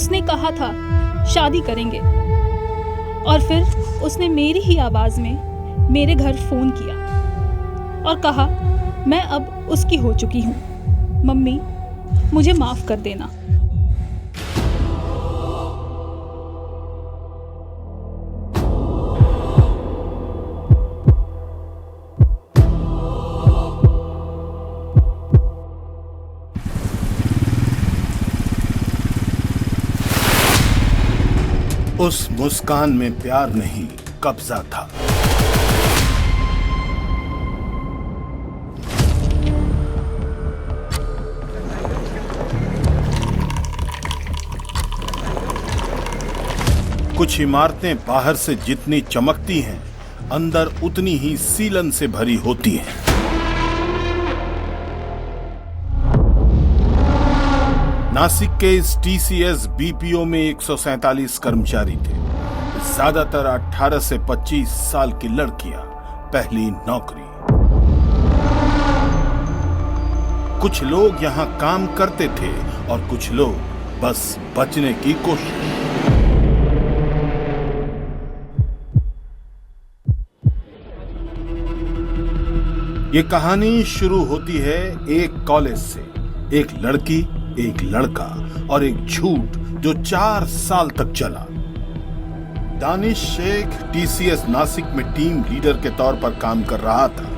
उसने कहा था शादी करेंगे, और फिर उसने मेरी ही आवाज में मेरे घर फोन किया और कहा मैं अब उसकी हो चुकी हूँ, मम्मी मुझे माफ कर देना। उस मुस्कान में प्यार नहीं, कब्जा था। कुछ इमारतें बाहर से जितनी चमकती हैं, अंदर उतनी ही सीलन से भरी होती हैं। नासिक के इस टीसीएस बीपीओ में 147 कर्मचारी थे, ज्यादातर 18 से 25 साल की लड़कियां, पहली नौकरी। कुछ लोग यहां काम करते थे और कुछ लोग बस बचने की कोशिश। ये कहानी शुरू होती है एक कॉलेज से, एक लड़की, एक लड़का और एक झूठ जो 4 साल तक चला। दानिश शेख टीसीएस नासिक में टीम लीडर के तौर पर काम कर रहा था।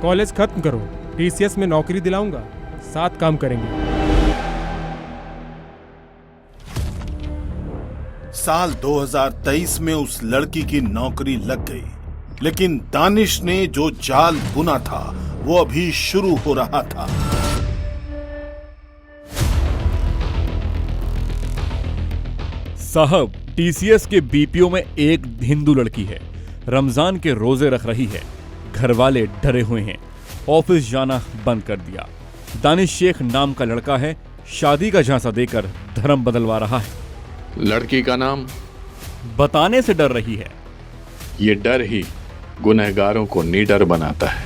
कॉलेज खत्म करो, टीसीएस में नौकरी दिलाऊंगा, साथ काम करेंगे। साल 2023 में उस लड़की की नौकरी लग गई, लेकिन दानिश ने जो जाल बुना था वो अभी शुरू हो रहा था। साहब, टीसीएस के बीपीओ में एक हिंदू लड़की है, रमजान के रोजे रख रही है, घर वाले डरे हुए हैं, ऑफिस जाना बंद कर दिया। दानिश शेख नाम का लड़का है, शादी का झांसा देकर धर्म बदलवा रहा है। लड़की का नाम बताने से डर रही है। ये डर ही गुनहगारों को निडर बनाता है।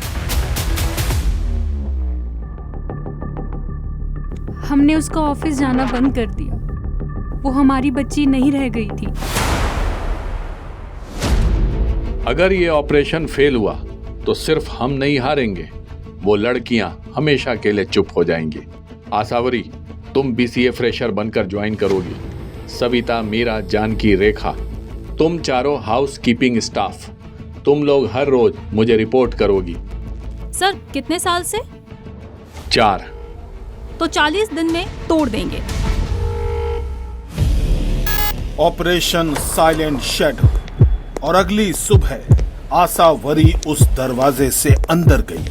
हमने उसका ऑफिस जाना बंद कर दिया, वो हमारी बच्ची नहीं रह गई थी। अगर ये ऑपरेशन फेल हुआ तो सिर्फ हम नहीं हारेंगे, वो लड़कियां हमेशा के लिए चुप हो जाएंगी। आसावरी, तुम बीसीए फ्रेशर बनकर ज्वाइन करोगी। सविता, मीरा, जानकी, रेखा, तुम चारों हाउस कीपिंग स्टाफ, तुम लोग हर रोज मुझे रिपोर्ट करोगी। सर कितने साल से? 4। तो 40 दिन में तोड़ देंगे। Operation silent shadow. और अगली सुबह आसावरी उस दरवाजे से अंदर गई।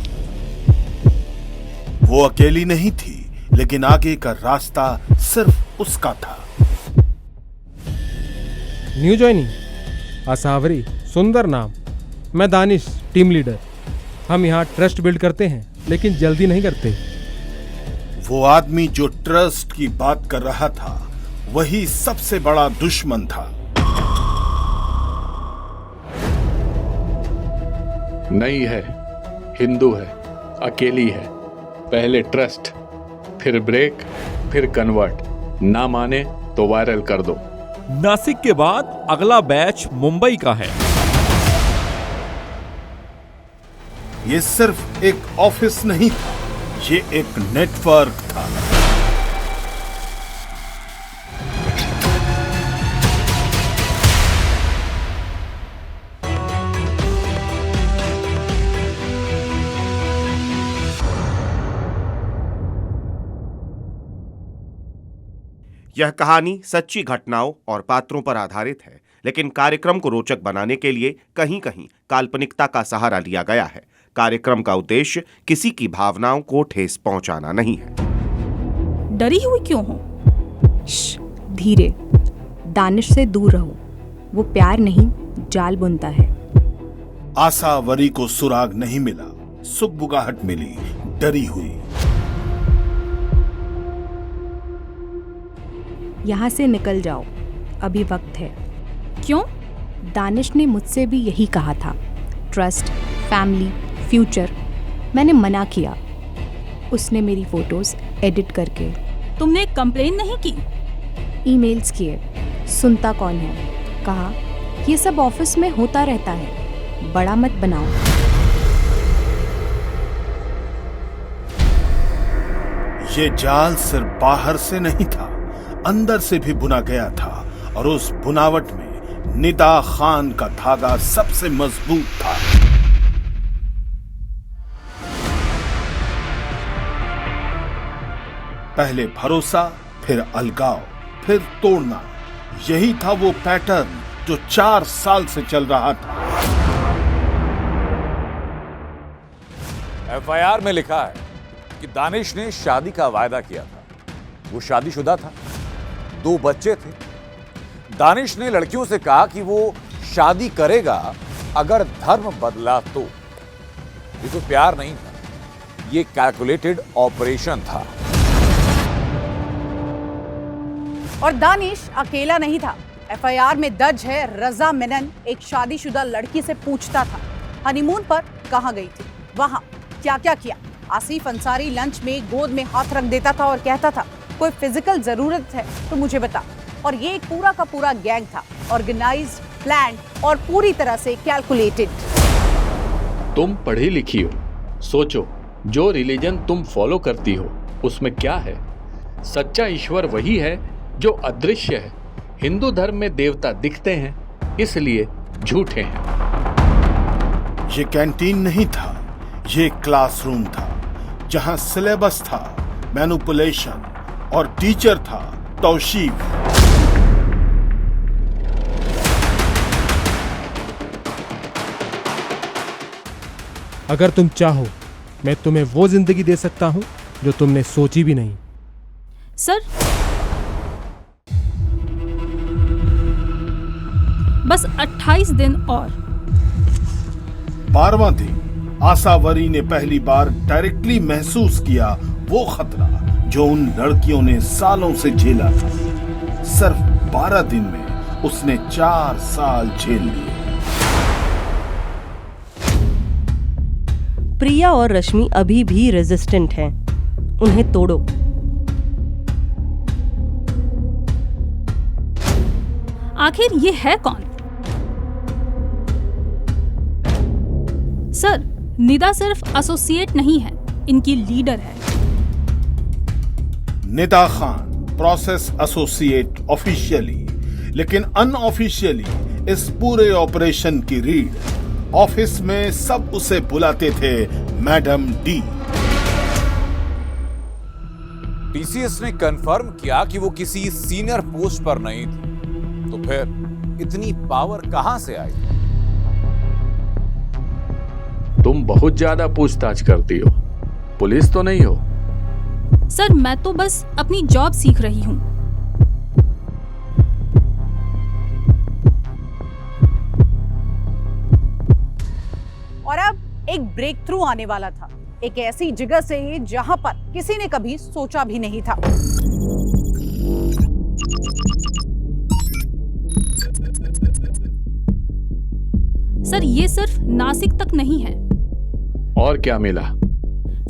वो अकेली नहीं थी, लेकिन आगे का रास्ता सिर्फ उसका था। न्यू ज्वाइनिंग, आसावरी, सुंदर नाम। मैं दानिश, टीम लीडर। हम यहाँ ट्रस्ट बिल्ड करते हैं, लेकिन जल्दी नहीं करते। वो आदमी जो ट्रस्ट की बात कर रहा था, वही सबसे बड़ा दुश्मन था। नहीं है, हिंदू है, अकेली है। पहले ट्रस्ट, फिर ब्रेक, फिर कन्वर्ट। ना माने तो वायरल कर दो। नासिक के बाद अगला बैच मुंबई का है। ये सिर्फ एक ऑफिस नहीं था, ये एक नेटवर्क था। यह कहानी सच्ची घटनाओं और पात्रों पर आधारित है, लेकिन कार्यक्रम को रोचक बनाने के लिए कहीं कहीं काल्पनिकता का सहारा लिया गया है। कार्यक्रम का उद्देश्य किसी की भावनाओं को ठेस पहुंचाना नहीं है। डरी हुई क्यों हो? धीरे, दानिश से दूर रहो, वो प्यार नहीं जाल बुनता है। आसावरी को सुराग नहीं मिला, सुगबुगाहट मिली, डरी हुई। यहाँ से निकल जाओ, अभी वक्त है। क्यों? दानिश ने मुझसे भी यही कहा था, ट्रस्ट, फैमिली, फ्यूचर। मैंने मना किया। उसने मेरी फोटोज एडिट करके। तुमने कंप्लेन नहीं की? ईमेल्स किए, सुनता कौन है। कहा ये सब ऑफिस में होता रहता है, बड़ा मत बनाओ। ये जाल सिर्फ बाहर से नहीं था, अंदर से भी बुना गया था, और उस बुनावट में निदा खान का धागा सबसे मजबूत था। पहले भरोसा, फिर अलगाव, फिर तोड़ना, यही था वो पैटर्न जो 4 साल से चल रहा था। एफआईआर में लिखा है कि दानिश ने शादी का वायदा किया था। वो शादीशुदा था, 2 बच्चे थे। दानिश ने लड़कियों से कहा कि वो शादी करेगा अगर धर्म बदला तो। ये तो प्यार नहीं था, ये कैलकुलेटेड ऑपरेशन था। और दानिश अकेला नहीं था। एफआईआर में दर्ज है, रजा मेनन एक शादीशुदा लड़की से पूछता था हनीमून पर कहां गई थी, वहां क्या क्या किया। आसिफ अंसारी लंच में गोद में हाथ रख देता था और कहता था कोई फिजिकल जरूरत है तो मुझे बता। और ये एक पूरा का पूरा गैंग था, ऑर्गेनाइज्ड, प्लान्ड और पूरी तरह से कैलकुलेटेड। तुम पढ़ी लिखी हो, सोचो जो रिलीजन तुम फॉलो करती हो उसमें क्या है। सच्चा ईश्वर वही है जो अदृश्य है। हिंदू धर्म में देवता दिखते हैं, इसलिए झूठे हैं। ये कैंटीन नहीं था, ये क्लासरूम था, जहां सिलेबस था मैनिपुलेशन और टीचर था तौशीफ। अगर तुम चाहो, मैं तुम्हें वो जिंदगी दे सकता हूं जो तुमने सोची भी नहीं। सर, बस 28 दिन और। 12वां दिन आसावरी ने पहली बार डायरेक्टली महसूस किया वो खतरा जो उन लड़कियों ने सालों से झेला था। सिर्फ 12 दिन में उसने 4 साल झेल लिए। प्रिया और रश्मि अभी भी रेजिस्टेंट हैं, उन्हें तोड़ो। आखिर ये है कौन? सर, निदा सिर्फ एसोसिएट नहीं है, इनकी लीडर है। Nida Khan process associate officially, लेकिन अनऑफिशियली इस पूरे ऑपरेशन की रीड। ऑफिस में सब उसे बुलाते थे मैडम डी। टीसीएस ने कंफर्म किया कि वो किसी सीनियर पोस्ट पर नहीं थी, तो फिर इतनी पावर कहां से आई? तुम बहुत ज्यादा पूछताछ करती हो, पुलिस तो नहीं हो। सर, मैं तो बस अपनी जॉब सीख रही हूँ। और अब एक ब्रेक थ्रू आने वाला था, एक ऐसी जगह से जहां पर किसी ने कभी सोचा भी नहीं था। सर, ये सिर्फ नासिक तक नहीं है। और क्या मिला?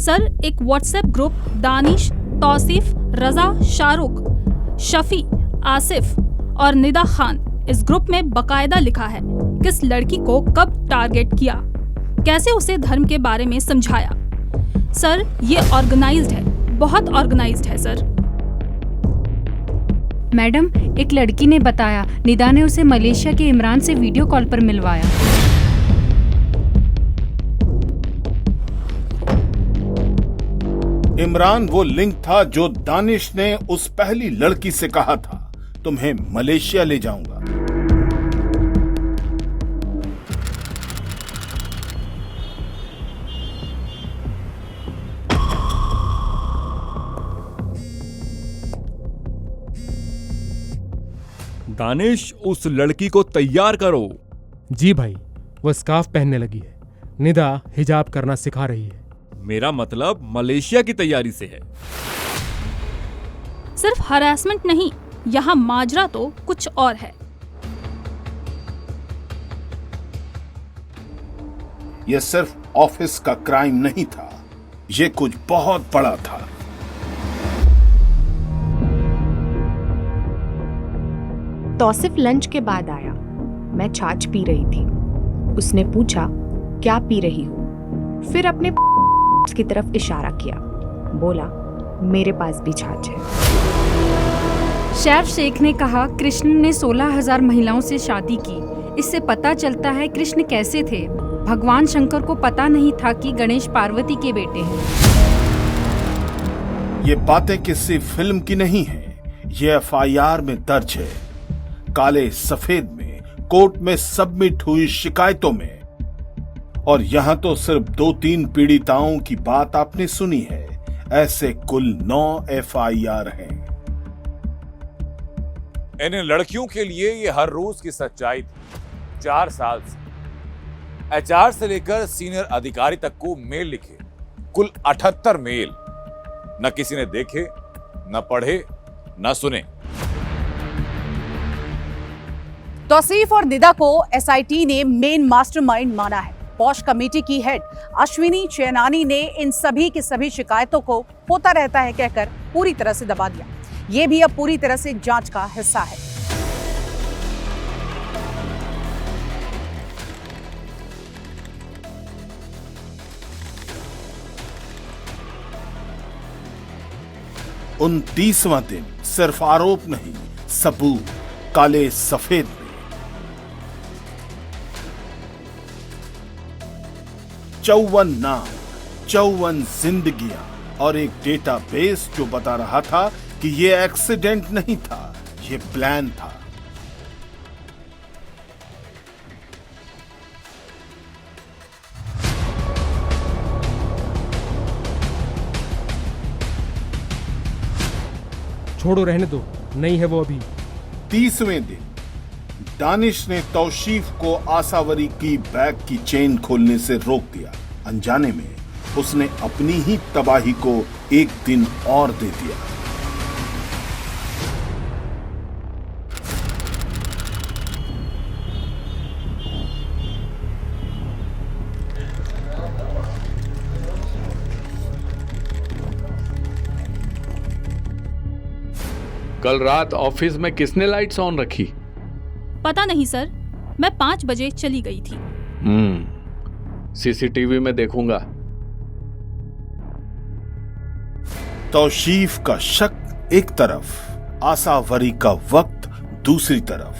सर, एक व्हाट्सएप ग्रुप दानिश, तौसीफ, रजा, शाहरुख, शफी, आसिफ और निदा खान। इस ग्रुप में बकायदा लिखा है किस लड़की को कब टारगेट किया, कैसे उसे धर्म के बारे में समझाया। सर, ये ऑर्गेनाइज्ड है, बहुत ऑर्गेनाइज्ड है सर। मैडम, एक लड़की ने बताया निदा ने उसे मलेशिया के इमरान से वीडियो कॉल पर मिलवाया। इमरान वो लिंक था जो दानिश ने उस पहली लड़की से कहा था, तुम्हें मलेशिया ले जाऊंगा। दानिश, उस लड़की को तैयार करो। जी भाई, वो स्कार्फ पहनने लगी है। निदा हिजाब करना सिखा रही है। मेरा मतलब मलेशिया की तैयारी से है। सिर्फ हरासमेंट नहीं, यहाँ माजरा तो कुछ और है। यह सिर्फ ऑफिस का क्राइम नहीं था, ये कुछ बहुत बड़ा था। तौसिफ लंच के बाद आया। मैं छाछ पी रही थी। उसने पूछा, क्या पी रही हो? फिर अपने की तरफ इशारा किया। बोला, मेरे पास भी छाछ है। शेफ शेख ने कहा, कृष्ण ने 16,000 महिलाओं से शादी की। इससे पता चलता है कृष्ण कैसे थे। भगवान शंकर को पता नहीं था कि गणेश पार्वती के बेटे हैं। ये बातें किसी फिल्म की नहीं है, ये एफआईआर में दर्ज है, काले सफेद में, कोर्ट में सबमिट हुई शिकायतों में। और यहां तो सिर्फ 2-3 पीड़िताओं की बात आपने सुनी है, ऐसे कुल 9 एफआईआर हैं। इन लड़कियों के लिए ये हर रोज की सच्चाई थी। 4 साल से एचआर से लेकर सीनियर अधिकारी तक को मेल लिखे, कुल 78 मेल। न किसी ने देखे, न पढ़े, न सुने। तौसीफ और निदा को एसआईटी ने मेन मास्टरमाइंड माना है। पॉश कमेटी की हेड अश्विनी चैनानी ने इन सभी की सभी शिकायतों को होता रहता है कहकर पूरी तरह से दबा दिया। ये भी अब पूरी तरह से जांच का हिस्सा है। उन 30वां दिन सिर्फ आरोप नहीं, सबूत काले सफेद में। 54 नाम, 54 जिंदगियां और एक डेटाबेस जो बता रहा था कि ये एक्सीडेंट नहीं था, ये प्लान था। छोड़ो, रहने दो, नहीं है वो अभी। 30वें दिन दानिश ने तौशीफ को आसावरी की बैग की चेन खोलने से रोक दिया। अनजाने में उसने अपनी ही तबाही को एक दिन और दे दिया। कल रात ऑफिस में किसने लाइट्स ऑन रखी? पता नहीं सर, मैं 5 बजे चली गई थी। सीसीटीवी में देखूंगा। तौशीफ का शक एक तरफ, आसावरी का वक्त दूसरी तरफ।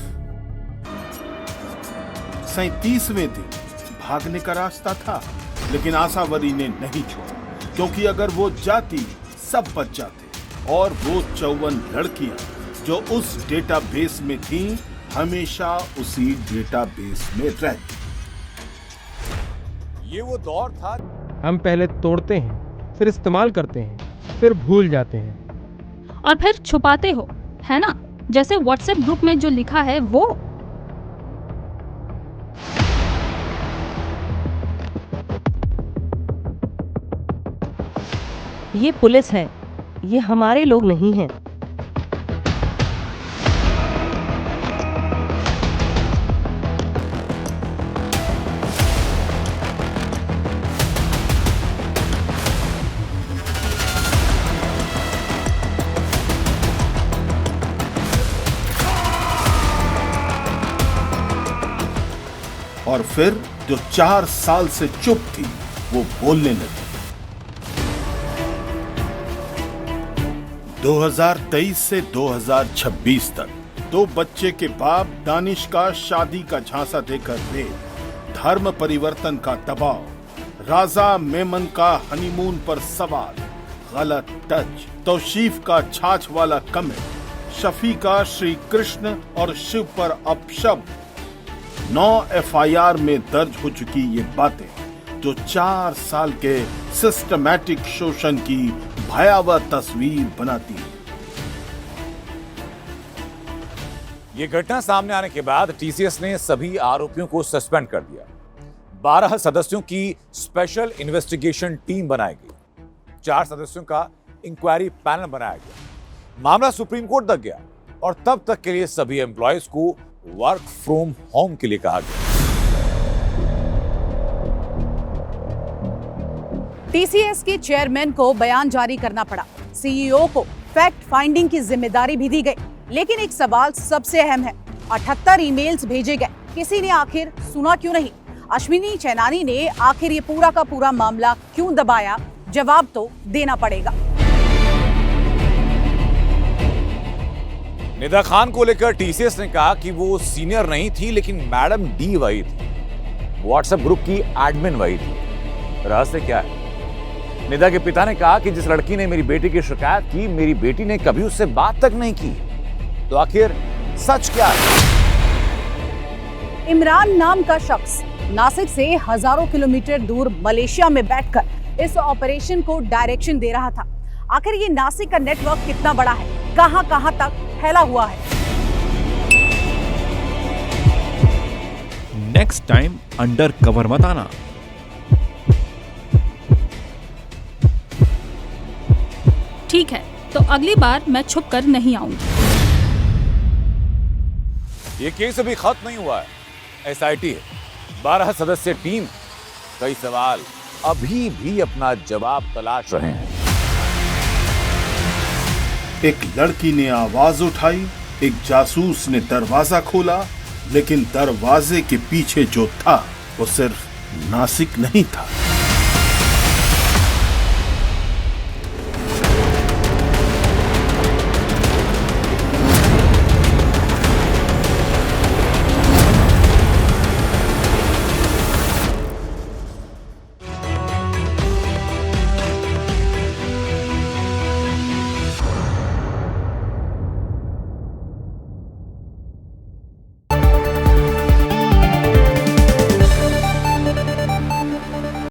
37वें दिन भागने का रास्ता था, लेकिन आसावरी ने नहीं छोड़ा, क्योंकि अगर वो जाती सब बच जाते। और वो 54 लड़कियां जो उस डेटाबेस में थीं, हमेशा उसी डेटाबेस में रहती। ये वो दौर था। हम पहले तोड़ते हैं, फिर इस्तेमाल करते हैं, फिर भूल जाते हैं और फिर छुपाते हो, है ना? जैसे व्हाट्सएप ग्रुप में जो लिखा है वो। ये पुलिस है, ये हमारे लोग नहीं हैं। और फिर जो 4 साल से चुप थी, वो बोलने लगी। 2023 से 2026 तक 2 बच्चे के बाप दानिश का शादी का झांसा देकर रेप, धर्म परिवर्तन का दबाव, राजा मेमन का हनीमून पर सवाल, गलत टच, तौशीफ का छाछ वाला कमेंट, शफी का श्री कृष्ण और शिव पर अपशब्द। 9 एफआईआर में दर्ज हो चुकी ये बातें जो 4 साल के सिस्टमैटिक शोषण की भयावह तस्वीर बनाती है। ये घटना सामने आने के बाद टीसीएस ने सभी आरोपियों को सस्पेंड कर दिया। 12 सदस्यों की स्पेशल इन्वेस्टिगेशन टीम बनाई गई। 4 सदस्यों का इंक्वायरी पैनल बनाया गया। मामला सुप्रीम कोर्ट तक गया और तब तक के लिए सभी एम्प्लॉयज को वर्क फ्रॉम होम के लिए कहा गया। टीसीएस के चेयरमैन को बयान जारी करना पड़ा। सीईओ को फैक्ट फाइंडिंग की जिम्मेदारी भी दी गई। लेकिन एक सवाल सबसे अहम है, 78 ईमेल्स भेजे गए, किसी ने आखिर सुना क्यों नहीं? अश्विनी चैनानी ने आखिर ये पूरा का पूरा मामला क्यों दबाया? जवाब तो देना पड़ेगा। निदा खान को लेकर टीसीएस ने कहा कि वो सीनियर नहीं थी, लेकिन मैडम डी वही थी, व्हाट्सएप ग्रुप की एडमिन वही थी। रहस्य क्या है? निदा के पिता ने कहा कि जिस लड़की ने मेरी बेटी की शिकायत की, मेरी बेटी ने कभी उससे बात तक नहीं की। तो आखिर सच क्या है? इमरान नाम का शख्स नासिक से हजारों किलोमीटर दूर मलेशिया में बैठकर इस ऑपरेशन को डायरेक्शन दे रहा था। आखिर ये नासिक का नेटवर्क कितना बड़ा है, कहां-कहां तक फैला हुआ है? नेक्स्ट टाइम अंडर कवर मत आना। ठीक है, तो अगली बार मैं छुप कर नहीं आऊंगी। ये केस अभी खत्म नहीं हुआ है। एसआईटी है, 12 सदस्य टीम, कई सवाल अभी भी अपना जवाब तलाश रहे हैं। एक लड़की ने आवाज उठाई, एक जासूस ने दरवाजा खोला, लेकिन दरवाजे के पीछे जो था वो सिर्फ नासिक नहीं था।